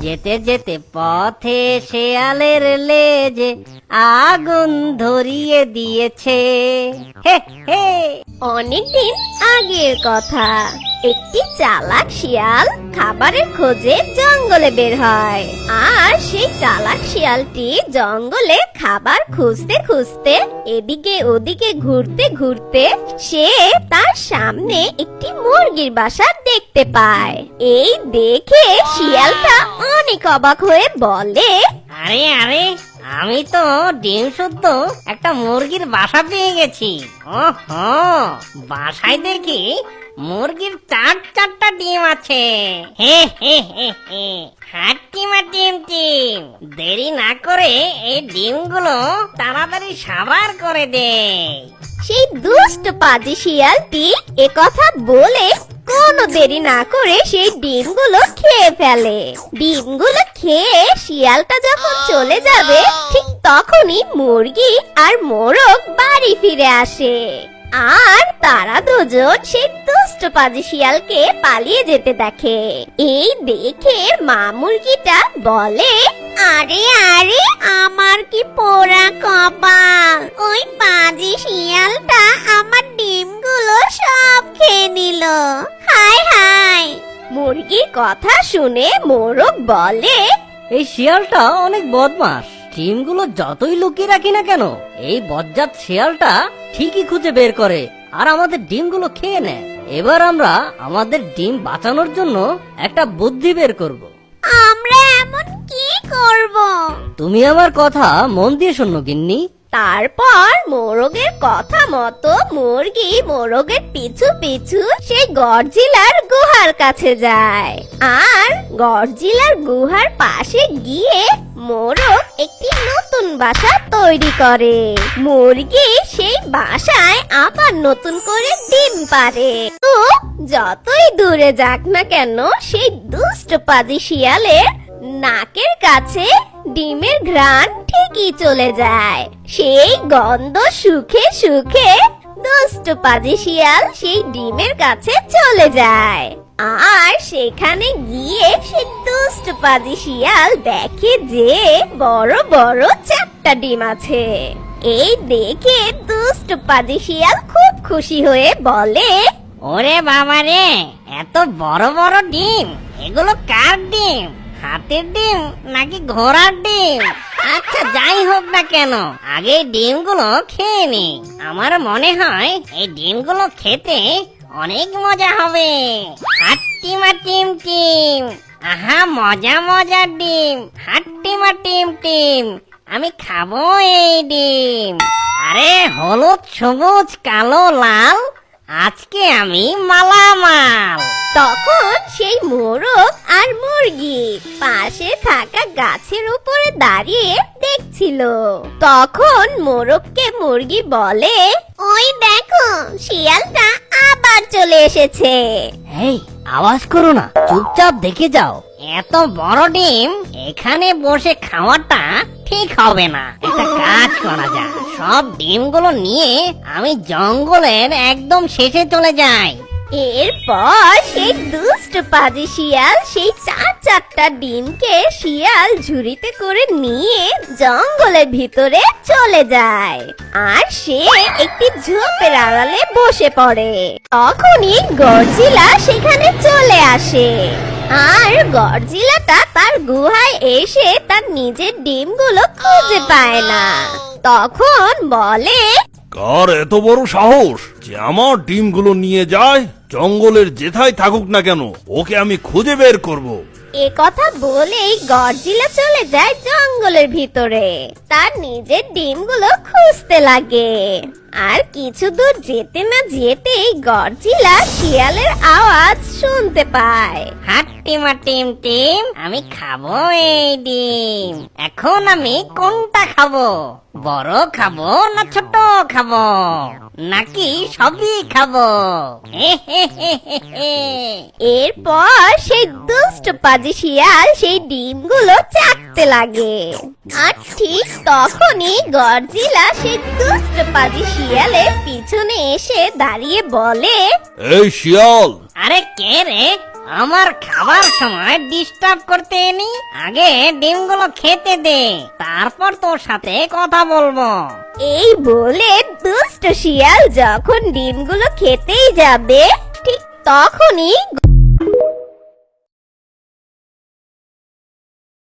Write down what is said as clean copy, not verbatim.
যেতে যেতে পথে শেয়ালের লেজে আগুন ধরিয়ে দিয়েছে। হে হে। অনেকদিন আগের কথা। একটি চালাক শিয়াল খাবারের খোঁজে জঙ্গলে বের হয়। আর সেই চালাক শিয়ালটি জঙ্গলে খাবার খুঁজতে খুঁজতে এদিকে ওদিকে ঘুরতে ঘুরতে সে তার সামনে একটি মুরগির বাসা দেখতে পায়। এই দেখে শিয়ালটা অনেক অবাক হয়ে বলে, আরে আরে, আমি তো ডিম শুদ্ধ একটা মুরগির বাসা পেয়ে গেছি। ওহো, বাসায় দেখি মুরগির চারটা ডিম আছে। হে হে হে হে। হাট্টিমা টিম টিম, দেরি না করে এই ডিমগুলো তাড়াতাড়ি সাবার করে দে। সেই দুষ্ট পাজি শিয়ালটি একথা বলে কোনো দেরি না করে সেই ডিমগুলো খেয়ে ফেলে। ডিমগুলো খেয়ে শিয়ালটা যখন চলে যাবে ঠিক তখনই মুরগি আর মোরগ বাড়ি ফিরে আসে। আর তারা দুজন সেই দুষ্ট পাজি শিয়ালকে পালিয়ে যেতে দেখে। এই দেখে মা মুরগিটা বলে, আরে আরে, আমার কি পোড়া কপাল! ওই পাজি শিয়ালটা আমার ডিমগুলো সব খেয়ে নিল। হায় হায়! মুরগির কথা শুনে মোরগ বলে, এই শিয়ালটা অনেক বদমাশ। ডিমগুলো যতই লুকিয়ে রাখি না কেন, এই বজ্জাত শিয়ালটা ঠিকই খুঁজে বের করে আর আমাদের ডিমগুলো খেয়ে নেয়। এবার আমরা আমাদের ডিম বাঁচানোর জন্য একটা বুদ্ধি বের করব। আমরা এমন কি করব? তুমি আমার কথা মন দিয়ে শোনো গিন্নি। তারপর মোরগের কথা মতো মুরগি মোরগের পিছু পিছু সেই গডজিলার গুহার কাছে যায়। আর গডজিলার গুহার পাশে গিয়ে মোরগ একটি নতুন বাসা তৈরি করে। মুরগি সেই বাসায় আবার নতুন করে ডিম পাড়ে। তো যতই দূরে যাক না কেন, সেই দুষ্ট পাজি শিয়ালের নাকের কাছে ডিমের ঘ্রাণ ঠিকই চলে যায়। সেই গন্ধ সুখে সুখে দুষ্ট পাজি শিয়াল সেই ডিমের কাছে চলে যায়। আর সেখানে গিয়ে সেই দুষ্ট পাজি শিয়াল দেখে যে বড় বড় 4টা ডিম আছে। এই দেখে দুষ্ট পাজি শিয়াল খুব খুশি হয়ে বলে, ওরে বাবা রে, এত বড় বড় ডিম! এগুলো কার ডিম? হাতের ডিম নাকি ঘোড়ার ডিম? আচ্ছা, যাই হোক না কেন, আগে ডিমগুলো খেয়ে নি। আমার মনে হয় এই ডিমগুলো খেতে অনেক মজা হবে। হাট্টিমা টিম টিম, আহা মজা মজার ডিম! হাট্টিমা টিম টিম, আমি খাবো এই ডিম। আরে হলুদ সবুজ কালো লাল, আজকে আমি মালামাল। তখন সেই মোরগ আর মুরগি পাশে থাকা গাছের উপরে দাঁড়িয়ে দেখছিল। তখন মোরগকে মুরগি বলে, ওই দেখো, শিয়ালটা আবার চলে এসেছে। এই, আওয়াজ করো না, চুপচাপ দেখে যাও। এত বড় ডিম এখানে বসে খাওয়াটা ঠিক হবে না। একটা কাজ করা যায়, সব ডিমগুলো নিয়ে আমি জঙ্গলের একদম শেষে চলে যাই। এরপর সেই দুষ্ট পাজি শিয়াল সেই 4টা ডিমকে শিয়াল ঝুড়িতে করে নিয়ে জঙ্গলের ভিতরে চলে যায়। আর সে একটি ঝোপের আড়ালে বসে পড়ে। তখনই গডজিলা সেখানে চলে আসে। আর গডজিলাটা তার গুহায় এসে তার নিজের ডিমগুলো খুঁজে পায় না। তখন বলে, কার এত বড় সাহস যে আমার ডিমগুলো নিয়ে যায়? জঙ্গলের যেথায় থাকুক না কেন, ওকে আমি খুঁজে বের করব। এ কথা বলেই গডজিলা চলে যায় জঙ্গলের ভিতরে। তার নিজের ডিমগুলো খুঁজতে লাগে। আর কিছু দূর যেতে না যেতেই গডজিলা শিয়ালের আওয়াজ শুনতে পায়। হাট্টিমা টিম টিম, আমি খাবো এই ডিম। এখন আমি কোনটা খাবো? বড় খাবো না ছোট খাবো, নাকি সবই খাবো? এরপর সেই দুষ্ট পাজি শিয়াল সেই ডিমগুলো চাটতে লাগে। আর ঠিক তখনই গডজিলা সেই দুষ্ট পাজি শিয়ালের পিছনে এসে দাঁড়িয়ে বলে, এই শিয়াল, আরে কে রে? আমার খাবার সময় ডিস্টার্ব করতে এনি, আগে ডিমগুলো খেতে দে, তারপর তোর সাথে কথা বলবো। এই বলে দুষ্ট শিয়াল যখন ডিমগুলো খেতেই যাবে ঠিক তখনই